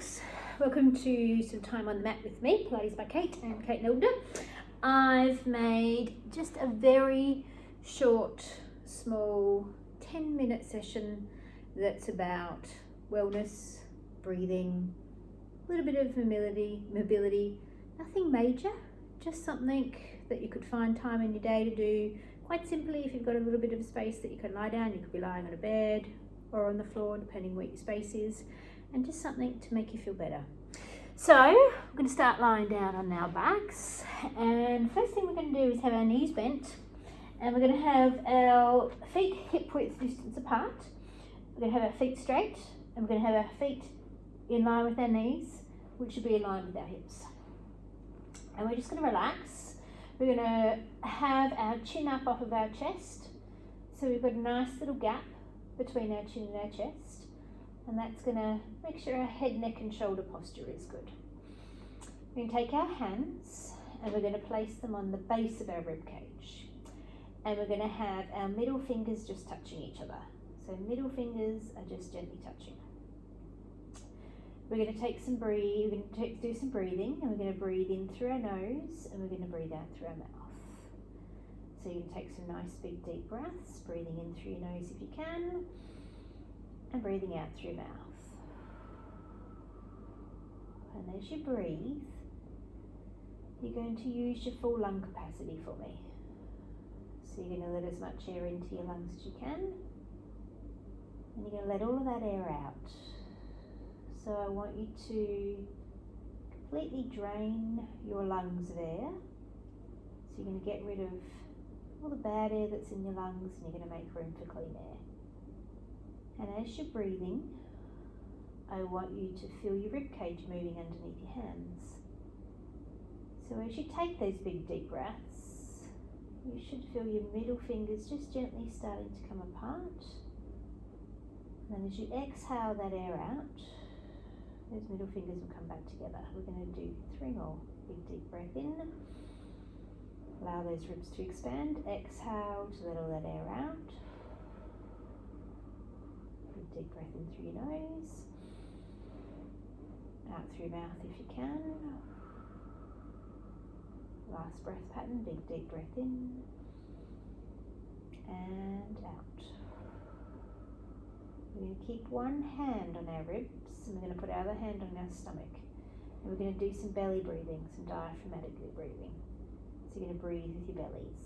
folks, welcome to some time on the mat with me, Pilates by Kate and Kate Nilda. I've made just a very short, small 10-minute session that's about wellness, breathing, a little bit of mobility, nothing major, just something that you could find time in your day to do quite simply. If you've got a little bit of space that you can lie down, you could be lying on a bed or on the floor, depending where your space is, and just something to make you feel better. So we're going to start lying down on our backs, and first thing we're going to do is have our knees bent, and we're going to have our feet hip width distance apart. We're going to have our feet straight, and we're going to have our feet in line with our knees, which should be in line with our hips. And we're just going to relax. We're going to have our chin up off of our chest, so we've got a nice little gap between our chin and our chest, and that's going to make sure our head, neck and shoulder posture is good. We're going to take our hands and we're going to place them on the base of our rib cage, and we're going to have our middle fingers just touching each other. So middle fingers are just gently touching. We're going to take some breathe. We're going to do some breathing, and we're going to breathe in through our nose and we're going to breathe out through our mouth. So you can take some nice big deep breaths, breathing in through your nose if you can, and breathing out through your mouth. And as you breathe, you're going to use your full lung capacity for me. So you're going to let as much air into your lungs as you can, and you're going to let all of that air out. So I want you to completely drain your lungs of air. So you're going to get rid of all the bad air that's in your lungs, and you're going to make room for clean air. And as you're breathing, I want you to feel your rib cage moving underneath your hands. So as you take those big deep breaths, you should feel your middle fingers just gently starting to come apart. And as you exhale that air out, those middle fingers will come back together. We're going to do 3 more. Big deep breath in. Allow those ribs to expand. Exhale to let all that air out. Big deep breath in through your nose. Out through your mouth if you can. Last breath pattern. Big deep breath in. And out. We're going to keep one hand on our ribs, and we're going to put our other hand on our stomach. And we're going to do some belly breathing, some diaphragmatic breathing. So you're going to breathe with your bellies.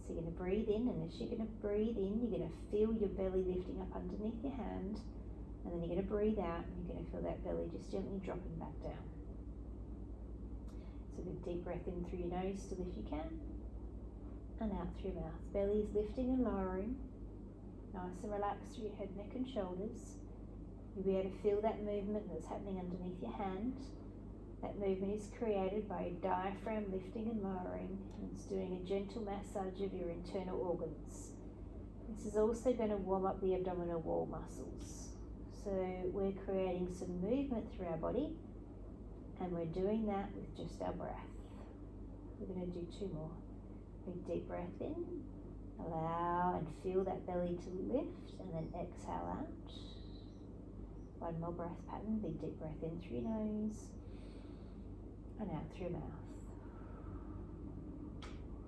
So you're going to breathe in, and as you're going to breathe in, you're going to feel your belly lifting up underneath your hand, and then you're going to breathe out, and you're going to feel that belly just gently dropping back down. So big deep breath in through your nose still if you can, and out through your mouth. Belly's lifting and lowering. Nice and relaxed through your head, neck and shoulders. You'll be able to feel that movement that's happening underneath your hand. That movement is created by your diaphragm lifting and lowering, and it's doing a gentle massage of your internal organs. This is also going to warm up the abdominal wall muscles. So we're creating some movement through our body, and we're doing that with just our breath. We're going to do 2 more. Big deep breath in. Allow and feel that belly to lift, and then exhale out. 1 more breath pattern. Big deep breath in through your nose and out through your mouth.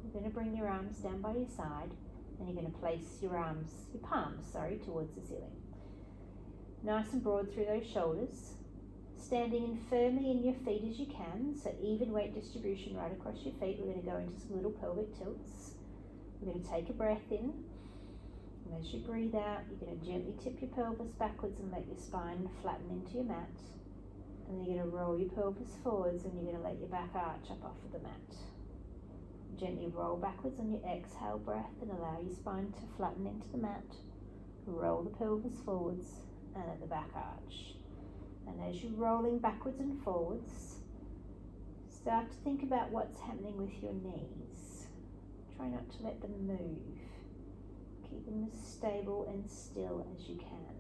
You're going to bring your arms down by your side, and you're going to place your palms towards the ceiling. Nice and broad through those shoulders. Standing in firmly in your feet as you can, so even weight distribution right across your feet. We're going to go into some little pelvic tilts. We're going to take a breath in, and as you breathe out, you're going to gently tip your pelvis backwards and let your spine flatten into your mat. And then you're going to roll your pelvis forwards, and you're going to let your back arch up off of the mat. Gently roll backwards on your exhale breath and allow your spine to flatten into the mat. Roll the pelvis forwards and let the back arch. And as you're rolling backwards and forwards, start to think about what's happening with your knees. Try not to let them move. Keep them as stable and still as you can.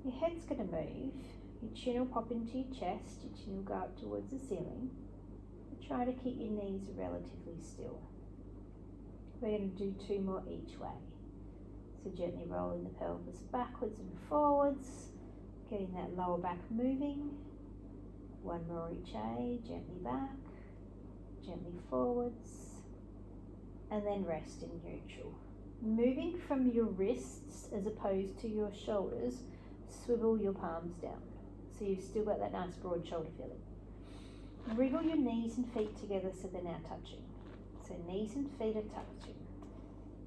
Your head's going to move. Your chin will pop into your chest. Your chin will go up towards the ceiling. But try to keep your knees relatively still. We're going to do 2 more each way. So gently rolling the pelvis backwards and forwards. Getting that lower back moving. One more each way, gently back, gently forwards, and then rest in neutral. Moving from your wrists as opposed to your shoulders, swivel your palms down. So you've still got that nice broad shoulder feeling. Wriggle your knees and feet together so they're now touching. So knees and feet are touching.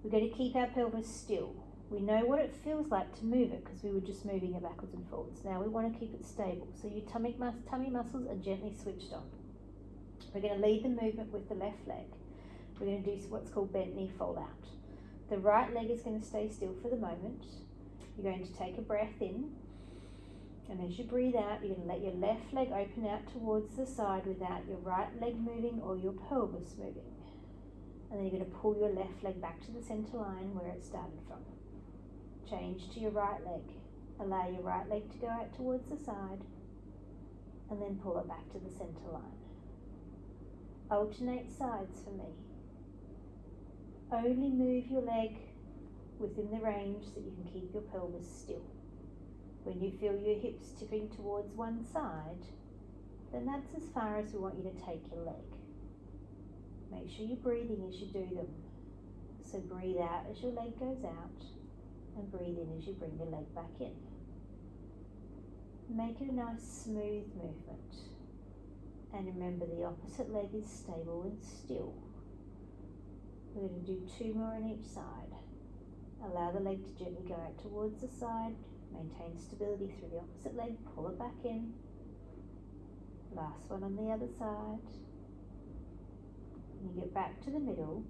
We're going to keep our pelvis still. We know what it feels like to move it because we were just moving it backwards and forwards. Now we want to keep it stable. So your tummy muscles are gently switched on. We're going to lead the movement with the left leg. We're going to do what's called bent knee fold out. The right leg is going to stay still for the moment. You're going to take a breath in, and as you breathe out, you're going to let your left leg open out towards the side without your right leg moving or your pelvis moving. And then you're going to pull your left leg back to the center line where it started from. Change to your right leg. Allow your right leg to go out towards the side, and then pull it back to the center line. Alternate sides for me. Only move your leg within the range that you can keep your pelvis still. When you feel your hips tipping towards one side, then that's as far as we want you to take your leg. Make sure you're breathing as you do them. So breathe out as your leg goes out, and breathe in as you bring your leg back in. Make it a nice smooth movement. And remember, the opposite leg is stable and still. We're going to do 2 more on each side. Allow the leg to gently go out towards the side. Maintain stability through the opposite leg. Pull it back in. Last one on the other side. When you get back to the middle,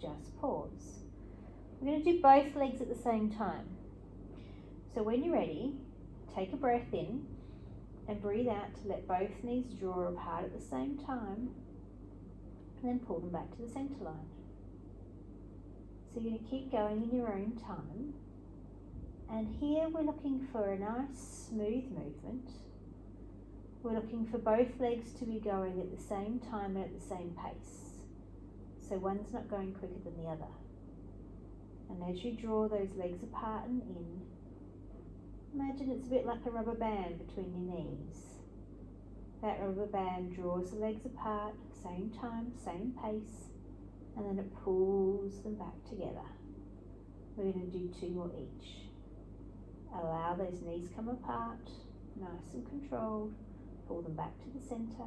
just pause. We're going to do both legs at the same time. So when you're ready, take a breath in and breathe out to let both knees draw apart at the same time, and then pull them back to the center line. So you're going to keep going in your own time. And here we're looking for a nice smooth movement. We're looking for both legs to be going at the same time and at the same pace. So one's not going quicker than the other. And as you draw those legs apart and in, imagine it's a bit like a rubber band between your knees. That rubber band draws the legs apart, same time, same pace, and then it pulls them back together. We're going to do 2 more each. Allow those knees come apart, nice and controlled. Pull them back to the center.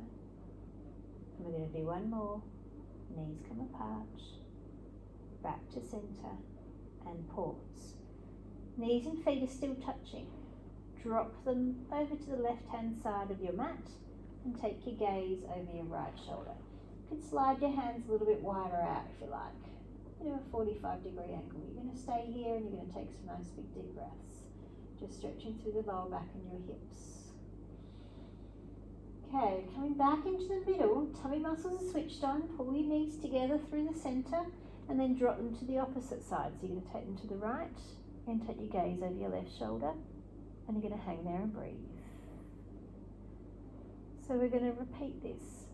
And we're going to do 1 more. Knees come apart, back to center, and pause. Knees and feet are still touching. Drop them over to the left-hand side of your mat and take your gaze over your right shoulder. You can slide your hands a little bit wider out if you like. Do a 45-degree angle. You're going to stay here and you're going to take some nice big deep breaths. Just stretching through the lower back and your hips. Okay, coming back into the middle, tummy muscles are switched on. Pull your knees together through the center and then drop them to the opposite side. So you're going to take them to the right and take your gaze over your left shoulder, and you're going to hang there and breathe. So we're going to repeat this.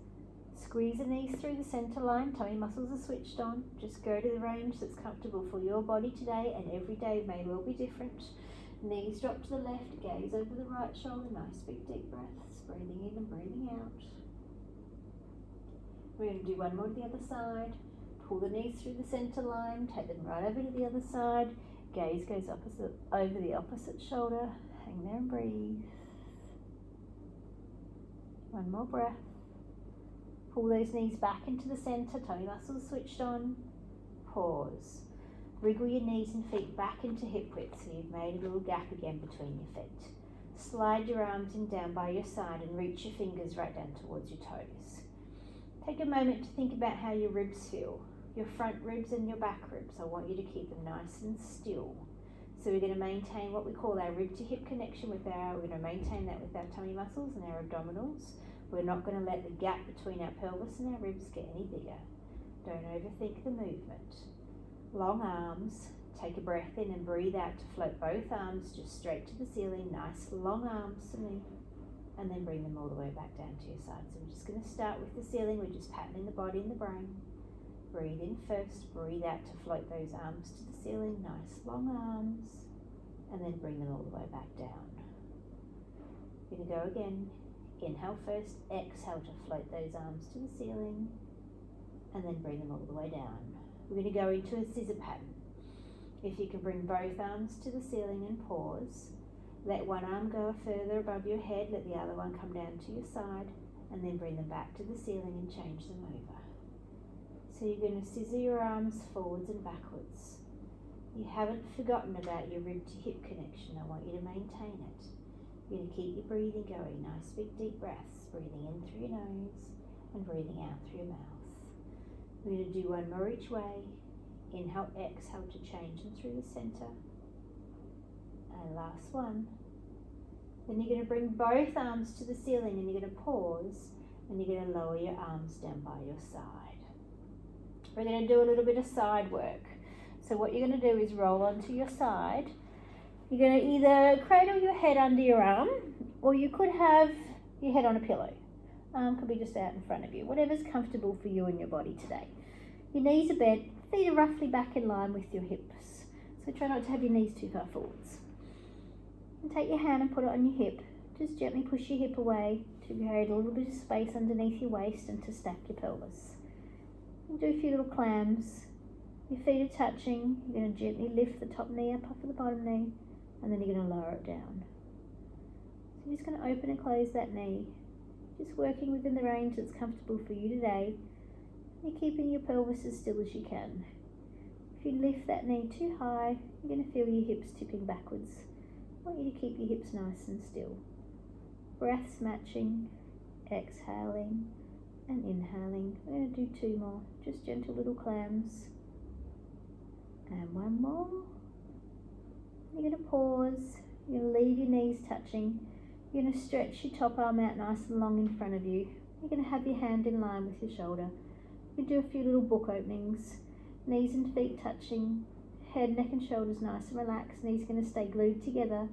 Squeeze the knees through the center line, tummy muscles are switched on. Just go to the range that's comfortable for your body today, and every day may well be different. Knees drop to the left, gaze over the right shoulder, nice big deep breaths, breathing in and breathing out. We're going to do 1 more to the other side. Pull the knees through the center line, take them right over to the other side. Gaze goes over the opposite shoulder, hang there and breathe. 1 more breath. Pull those knees back into the center, tummy muscles switched on. Pause. Wriggle your knees and feet back into hip width so you've made a little gap again between your feet. Slide your arms in down by your side and reach your fingers right down towards your toes. Take a moment to think about how your ribs feel, your front ribs and your back ribs. I want you to keep them nice and still. So we're going to maintain what we call our rib to hip connection we're going to maintain that with our tummy muscles and our abdominals. We're not going to let the gap between our pelvis and our ribs get any bigger. Don't overthink the movement. Long arms. Take a breath in and breathe out to float both arms just straight to the ceiling. Nice long arms to me. And then bring them all the way back down to your side. So we're just going to start with the ceiling. We're just patterning the body and the brain. Breathe in first. Breathe out to float those arms to the ceiling. Nice long arms. And then bring them all the way back down. We're going to go again. Inhale first, exhale to float those arms to the ceiling, and then bring them all the way down. We're going to go into a scissor pattern. If you can bring both arms to the ceiling and pause, let one arm go further above your head, let the other one come down to your side, and then bring them back to the ceiling and change them over. So you're going to scissor your arms forwards and backwards. You haven't forgotten about your rib to hip connection. I want you to maintain it. You're going to keep your breathing going. Nice big deep breaths. Breathing in through your nose and breathing out through your mouth. We're going to do one more each way. Inhale, exhale to change them through the center. And last one. Then you're going to bring both arms to the ceiling and you're going to pause and you're going to lower your arms down by your side. We're going to do a little bit of side work. So what you're going to do is roll onto your side. You're going to either cradle your head under your arm, or you could have your head on a pillow. Could be just out in front of you, whatever's comfortable for you and your body today. Your knees are bent, feet are roughly back in line with your hips. So try not to have your knees too far forwards. And take your hand and put it on your hip. Just gently push your hip away to create a little bit of space underneath your waist and to stack your pelvis. And do a few little clams. Your feet are touching. You're going to gently lift the top knee up off of the bottom knee, and then you're going to lower it down. So you're just going to open and close that knee, just working within the range that's comfortable for you today. You're keeping your pelvis as still as you can. If you lift that knee too high, you're going to feel your hips tipping backwards. I want you to keep your hips nice and still. Breaths matching, exhaling and inhaling. We're going to do two more, just gentle little clams. And one more. You're going to pause. You're going to leave your knees touching. You're going to stretch your top arm out nice and long in front of you. You're going to have your hand in line with your shoulder. You do a few little book openings. Knees and feet touching. Head, neck and shoulders nice and relaxed. Knees are going to stay glued together.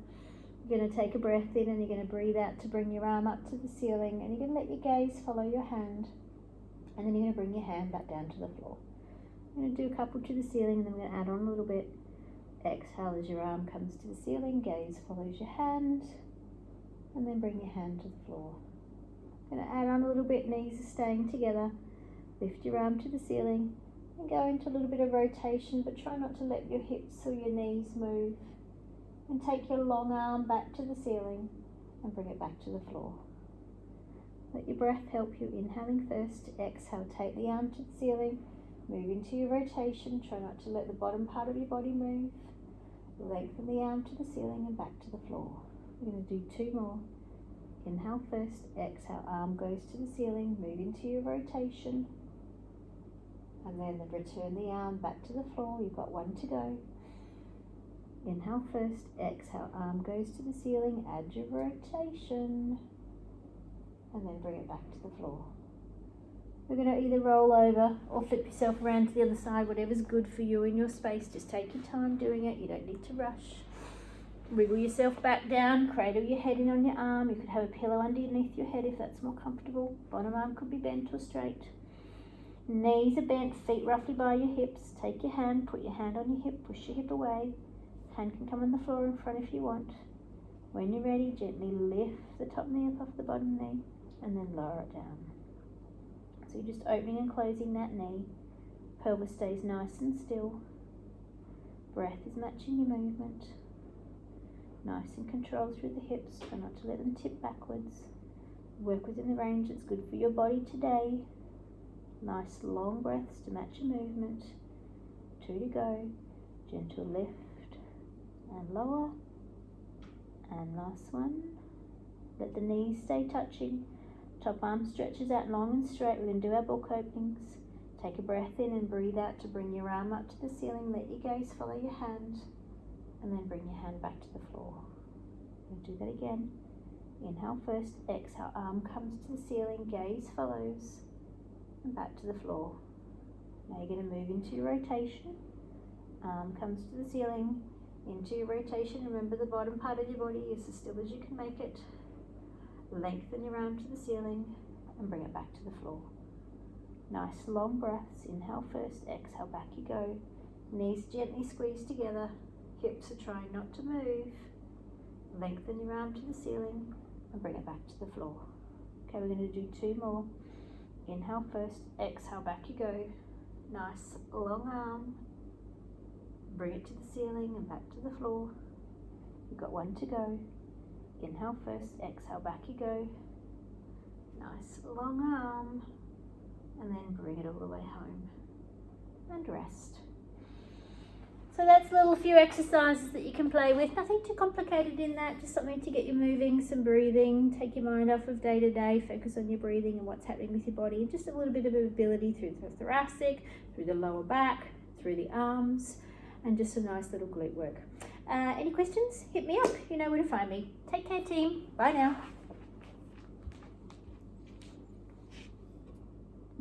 You're going to take a breath in and you're going to breathe out to bring your arm up to the ceiling. And you're going to let your gaze follow your hand. And then you're going to bring your hand back down to the floor. I'm going to do a couple to the ceiling and then I'm going to add on a little bit. Exhale as your arm comes to the ceiling, gaze follows your hand, and then bring your hand to the floor. I'm going to add on a little bit, knees are staying together. Lift your arm to the ceiling and go into a little bit of rotation, but try not to let your hips or your knees move. And take your long arm back to the ceiling and bring it back to the floor. Let your breath help you. Inhaling first, exhale, take the arm to the ceiling. Move into your rotation. Try not to let the bottom part of your body move. Lengthen the arm to the ceiling and back to the floor. We're going to do two more. Inhale first, exhale, arm goes to the ceiling. Move into your rotation. And then return the arm back to the floor. You've got one to go. Inhale first, exhale, arm goes to the ceiling. Add your rotation. And then bring it back to the floor. We're going to either roll over or flip yourself around to the other side, whatever's good for you in your space. Just take your time doing it. You don't need to rush. Wriggle yourself back down, cradle your head in on your arm. You could have a pillow underneath your head if that's more comfortable. Bottom arm could be bent or straight. Knees are bent, feet roughly by your hips. Take your hand, put your hand on your hip, push your hip away. Hand can come on the floor in front if you want. When you're ready, gently lift the top knee up off the bottom knee and then lower it down. So you're just opening and closing that knee. Pelvis stays nice and still. Breath is matching your movement. Nice and controlled through the hips. Try not to let them tip backwards. Work within the range that's good for your body today. Nice long breaths to match your movement. 2 to go. Gentle lift and lower. And last one. Let the knees stay touching. Top arm stretches out long and straight. We're going to do our book openings. Take a breath in and breathe out to bring your arm up to the ceiling. Let your gaze follow your hand. And then bring your hand back to the floor. We'll do that again. Inhale first, exhale, arm comes to the ceiling, gaze follows, and back to the floor. Now you're going to move into your rotation. Arm comes to the ceiling, into your rotation. Remember the bottom part of your body is as still as you can make it. Lengthen your arm to the ceiling and bring it back to the floor. Nice long breaths. Inhale first, exhale, back you go. Knees gently squeeze together. Hips are trying not to move. Lengthen your arm to the ceiling and bring it back to the floor. Okay, we're going to do 2 more. Inhale first, exhale, back you go. Nice long arm. Bring it to the ceiling and back to the floor. You've got 1 to go. Inhale first, exhale, back you go. Nice long arm. And then bring it all the way home. And rest. So that's a little few exercises that you can play with. Nothing too complicated in that, just something to get you moving, some breathing, take your mind off of day to day, focus on your breathing and what's happening with your body, and just a little bit of ability through the thoracic, through the lower back, through the arms, and just some nice little glute work. Any questions? Hit me up. You know where to find me. Take care, team. Bye now.